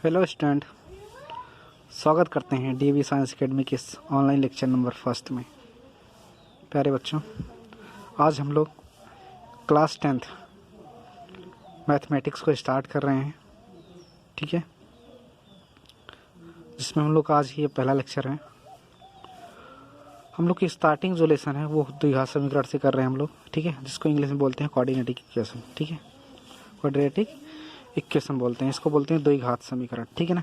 Hello student, स्वागत करते हैं डीवी साइंस एकेडमी के इस ऑनलाइन लेक्चर नंबर फर्स्ट में। प्यारे बच्चों, आज हम लोग क्लास 10th मैथमेटिक्स को स्टार्ट कर रहे हैं, ठीक है। जिसमें हम लोग का आज ये पहला लेक्चर है। हम लोग की स्टार्टिंग जो लेसन है वो द्विघात समीकरण से कर रहे हैं हम लोग, ठीक है, जिसको इंग्लिश में बोलते हैं कोऑर्डिनेटिक इक्वेशन, ठीक है। कोऑर्डिनेटिक इक्वेशन बोलते हैं, इसको बोलते हैं द्विघात समीकरण, ठीक है ना।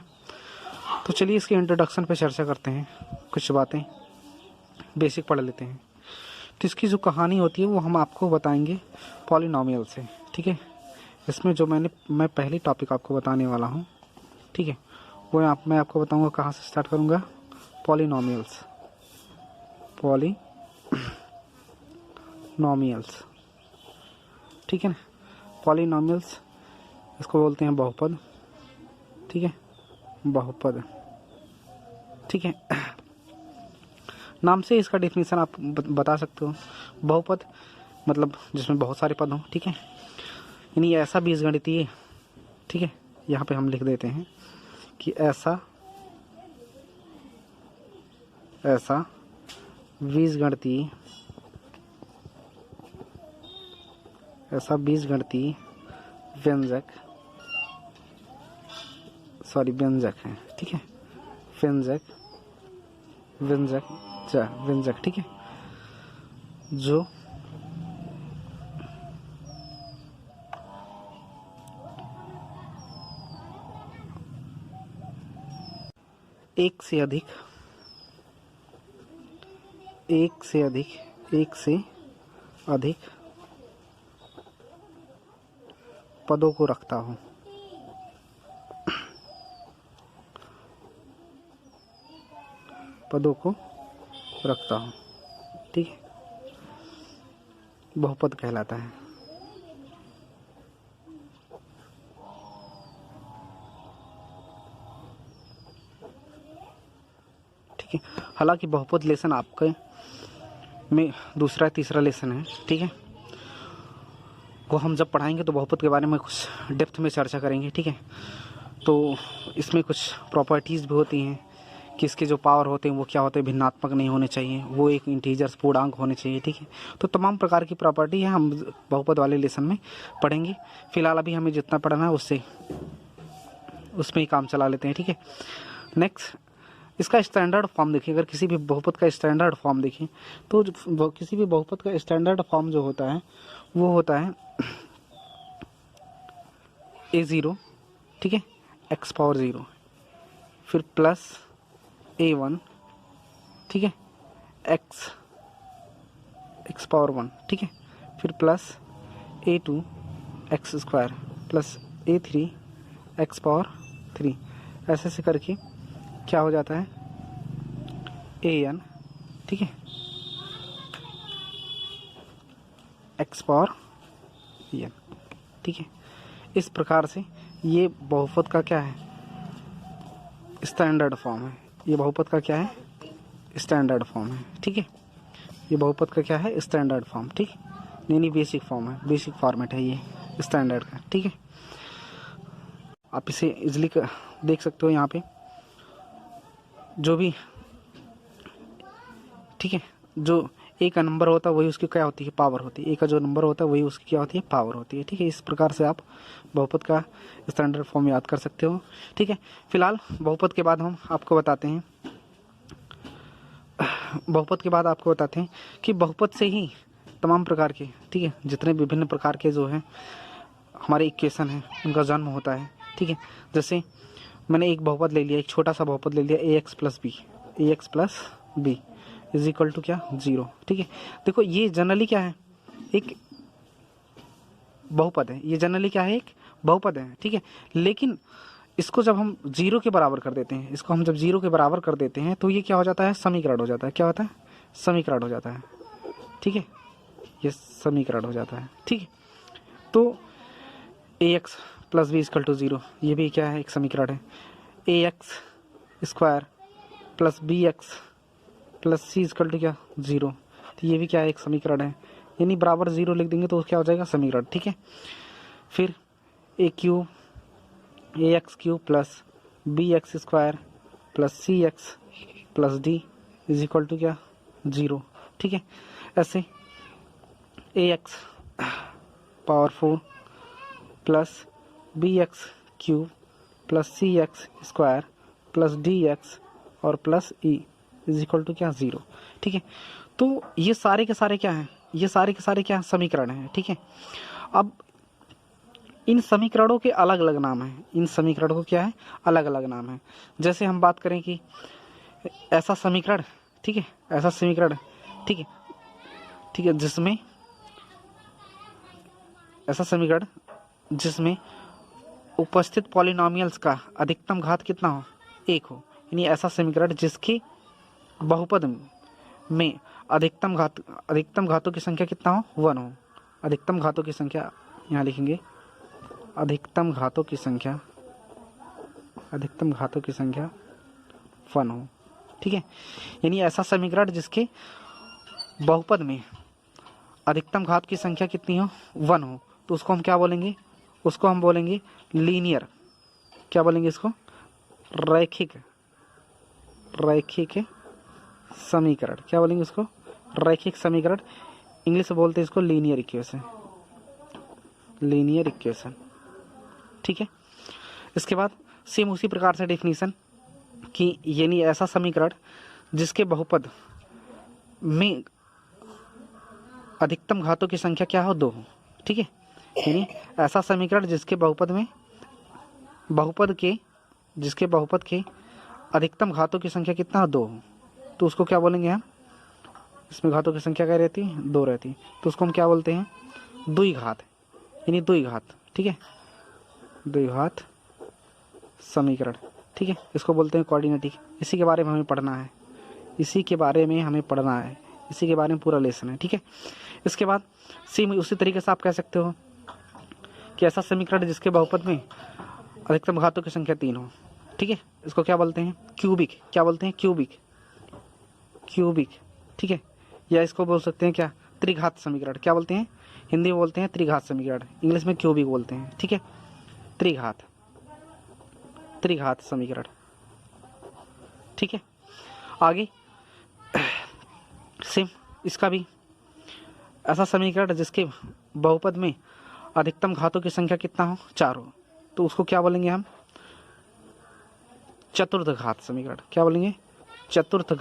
तो चलिए इसके इंट्रोडक्शन पे चर्चा करते हैं, कुछ बातें बेसिक पढ़ लेते हैं। तो इसकी जो कहानी होती है वो हम आपको बताएंगे पॉलिनॉमियल से, ठीक है। इसमें जो मैं पहली टॉपिक आपको बताने वाला हूँ, ठीक है, वो मैं आपको बताऊंगा कहाँ से स्टार्ट करूँगा। पॉलिनॉमियल्स, ठीक है ना। पॉलिनॉमियल्स इसको बोलते हैं बहुपद, ठीक है, बहुपद, ठीक है। नाम से इसका डेफिनेशन आप बता सकते हो। बहुपद मतलब जिसमें बहुत सारे पद हों, ठीक है। यानी ऐसा बीजगणितीय, ठीक है, यहाँ पे हम लिख देते हैं कि ऐसा बीजगणितीय व्यंजक है, ठीक है। व्यंजक, ठीक है, जो एक से अधिक पदों को रखता हूँ, ठीक है, बहुपद कहलाता है। ठीक है, हालांकि बहुपद लेसन आपके में दूसरा तीसरा लेसन है, ठीक है। वो हम जब पढ़ाएंगे तो बहुपद के बारे में कुछ डेप्थ में चर्चा करेंगे, ठीक है। तो इसमें कुछ प्रॉपर्टीज़ भी होती हैं कि इसके जो पावर होते हैं वो क्या होते हैं, भिन्नात्मक नहीं होने चाहिए, वो एक इंटीजर्स पूर्णांक होने चाहिए, ठीक है। तो तमाम प्रकार की प्रॉपर्टी है हम बहुपद वाले लेसन में पढ़ेंगे। फिलहाल अभी हमें जितना पढ़ना है उसमें ही काम चला लेते हैं, ठीक है। नेक्स्ट, इसका स्टैंडर्ड फॉर्म देखिए। अगर किसी भी बहुपद का स्टैंडर्ड फॉर्म देखें तो किसी भी बहुपद का स्टैंडर्ड फॉर्म जो होता है वो होता है a0, ठीक है, x पावर 0, फिर प्लस a1, ठीक है, x पावर 1, ठीक है, फिर plus a2 x square plus a3 x power 3, ऐसे से करके क्या हो जाता है an, ठीक है, x पावर n, ठीक है। इस प्रकार से ये बहुपद का क्या है, स्टैंडर्ड फॉर्म है। ये बहुपद का क्या है, स्टैंडर्ड फॉर्म है, ठीक है। ये बहुपद का क्या है, स्टैंडर्ड फॉर्म, ठीक, नहीं बेसिक फॉर्म है, बेसिक फॉर्मेट है ये स्टैंडर्ड का, ठीक है। आप इसे इजली देख सकते हो यहाँ पे जो भी, ठीक है, जो ए का नंबर होता है वही उसकी क्या होती है, पावर होती है। ए का जो नंबर होता है वही उसकी क्या होती है, पावर होती है, ठीक है। इस प्रकार से आप बहुपद का स्टैंडर्ड फॉर्म याद कर सकते हो, ठीक है। फिलहाल बहुपद के बाद हम आपको बताते हैं कि बहुपद से ही तमाम प्रकार के, ठीक है, जितने विभिन्न प्रकार के जो हैं हमारे इक्वेशन हैं उनका जन्म होता है, ठीक है। जैसे मैंने एक बहुपद ले लिया, एक छोटा सा बहुपद ले लिया, ax plus B is equal to क्या, 0, ठीक है। देखो ये जनरली क्या है, एक बहुपद है, ये जनरली क्या है, एक बहुपद है, ठीक है। लेकिन इसको जब हम 0 के बराबर कर देते हैं, इसको हम जब 0 के बराबर कर देते हैं तो ये क्या हो जाता है, समीकरण हो जाता है। क्या होता है, समीकरण हो जाता है, ठीक है, ये समीकरण हो जाता है, ठीक है। तो ax plus B equal to 0, ये भी क्या है, एक समीकरण है। ax square plus B X plus C equal to क्या, 0, तो ये भी क्या है, एक समीकरण है। यानी बराबर 0 लिख देंगे तो क्या हो जाएगा, समीकरण, ठीक है। फिर a x cube plus B x square plus c x plus d is equal to क्या, 0। ठीक है, ऐसे a x power 4 plus B x cube plus c x square plus d x और plus e is equal to क्या, 0। ठीक है, तो ये सारे के सारे क्या हैं, ये सारे के सारे क्या समीकरण हैं। ठीक है, अब इन समीकरणों के अलग अलग नाम हैं, इन समीकरणों को क्या है, अलग अलग नाम है। जैसे हम बात करें कि ऐसा समीकरण, ठीक है, ऐसा समीकरण, ठीक है, ठीक है, जिसमें ऐसा समीकरण जिसमें उपस्थित पॉलिनोमियल्स का अधिकतम घात कितना हो, 1 हो, यानी ऐसा समीकरण जिसके बहुपद में अधिकतम घातों की संख्या कितना हो, 1 हो। अधिकतम घातों की संख्या यहाँ लिखेंगे, अधिकतम घातों की संख्या 1 हो। ठीक है, यानी ऐसा समीकरण जिसके बहुपद में अधिकतम घात की संख्या कितनी हो, 1 हो, तो उसको हम क्या बोलेंगे, उसको हम बोलेंगे लीनियर, क्या बोलेंगे इसको, रैखिक समीकरण। क्या बोलेंगे उसको, रैखिक समीकरण। इंग्लिश में बोलते हैं इसको लीनियर इक्वेशन। ठीक है, इसके बाद सेम उसी प्रकार से डेफिनेशन कि यानी ऐसा समीकरण जिसके बहुपद में अधिकतम घातों की संख्या क्या हो, 2 हो। ठीक है, यानी ऐसा समीकरण जिसके बहुपद के अधिकतम घातों की संख्या कितना हो, 2 हो, तो उसको क्या बोलेंगे हम, इसमें घातों की संख्या क्या रहती है, 2 रहती है, तो उसको हम क्या बोलते हैं, द्विघात, यानी द्विघात। ठीक है, द्विघात समीकरण। ठीक है, इसको बोलते हैं कोऑर्डिनेटिक। इसी के बारे में हमें पढ़ना है, इसी के बारे में पूरा लेसन है। ठीक है, इसके बाद सेम उसी तरीके से आप कह सकते हो कि ऐसा समीकरण जिसके बहुपद में अधिकतम घातों की संख्या 3 हो। ठीक है, इसको क्या बोलते हैं, क्यूबिक। क्या बोलते हैं, क्यूबिक। ठीक है, या इसको बोल सकते हैं क्या, त्रिघात समीकरण। क्या बोलते हैं, हिंदी में बोलते हैं त्रिघात समीकरण, इंग्लिश में क्यूबिक बोलते हैं। ठीक है, त्रिघात समीकरण। ठीक है, आगे सेम इसका भी ऐसा समीकरण जिसके बहुपद में अधिकतम घातों की संख्या कितना हो, 4 हो, तो उसको क्या बोलेंगे हम, चतुर्थ घात समीकरण। क्या बोलेंगे, चतुर्थ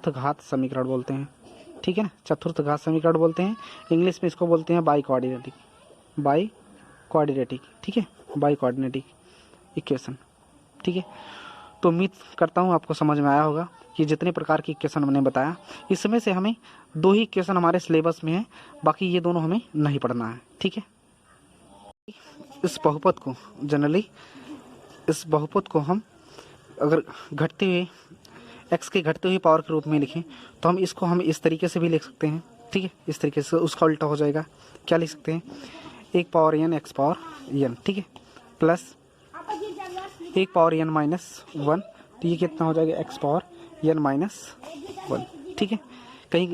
घात समीकरण बोलते हैं। ठीक है ना, चतुर्थ घात समीकरण बोलते हैं। इंग्लिश में इसको बोलते हैं बाई कोऑर्डिनेटिक। ठीक है, बाई कोऑर्डिनेटिक इक्वेशन। ठीक है, तो उम्मीद करता हूँ आपको समझ में आया होगा कि जितने प्रकार की इक्वेशन मैंने बताया, इसमें से हमें 2 ही इक्वेशन हमारे सिलेबस में है, बाकी ये दोनों हमें नहीं पढ़ना है। ठीक है, इस बहुपद को हम अगर घटते हुए x के घटते हुए पावर के रूप में लिखें तो हम इस तरीके से भी लिख सकते हैं। ठीक है, इस तरीके से उसका उल्टा हो जाएगा। क्या लिख सकते हैं, 1 power n x power n। ठीक है, प्लस 1 पावर n माइनस 1, तो ये कितना हो जाएगा, x पावर n माइनस 1। ठीक है, कहीं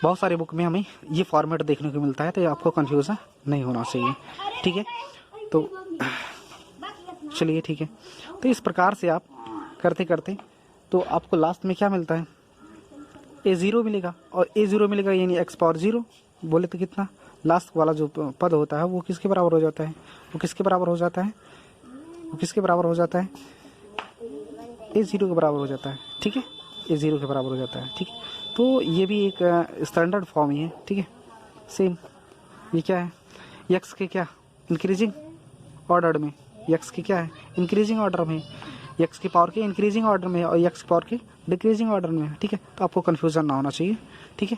बहुत सारे बुक में हमें ये फॉर्मेट देखने को मिलता है, तो आपको कन्फ्यूज़न नहीं होना चाहिए। ठीक है, तो चलिए ठीक है, तो इस प्रकार से आप करते करते तो आपको लास्ट में क्या मिलता है, a0 मिलेगा, और a0 मिलेगा यानी x पावर 0 बोले तो कितना, लास्ट वाला जो पद होता है वो किसके बराबर हो जाता है, a0 के बराबर हो जाता है। ठीक है, a0 के बराबर हो जाता है। ठीक है, तो ये भी एक स्टैंडर्ड फॉर्म ही है। ठीक है, सेम ये क्या है, x के क्या इंक्रीजिंग ऑर्डर में, x के क्या है इंक्रीजिंग ऑर्डर में, x की पावर के इंक्रीजिंग ऑर्डर में और x की पावर के डिक्रीजिंग ऑर्डर में। ठीक है, तो आपको कन्फ्यूज़न ना होना चाहिए। ठीक है।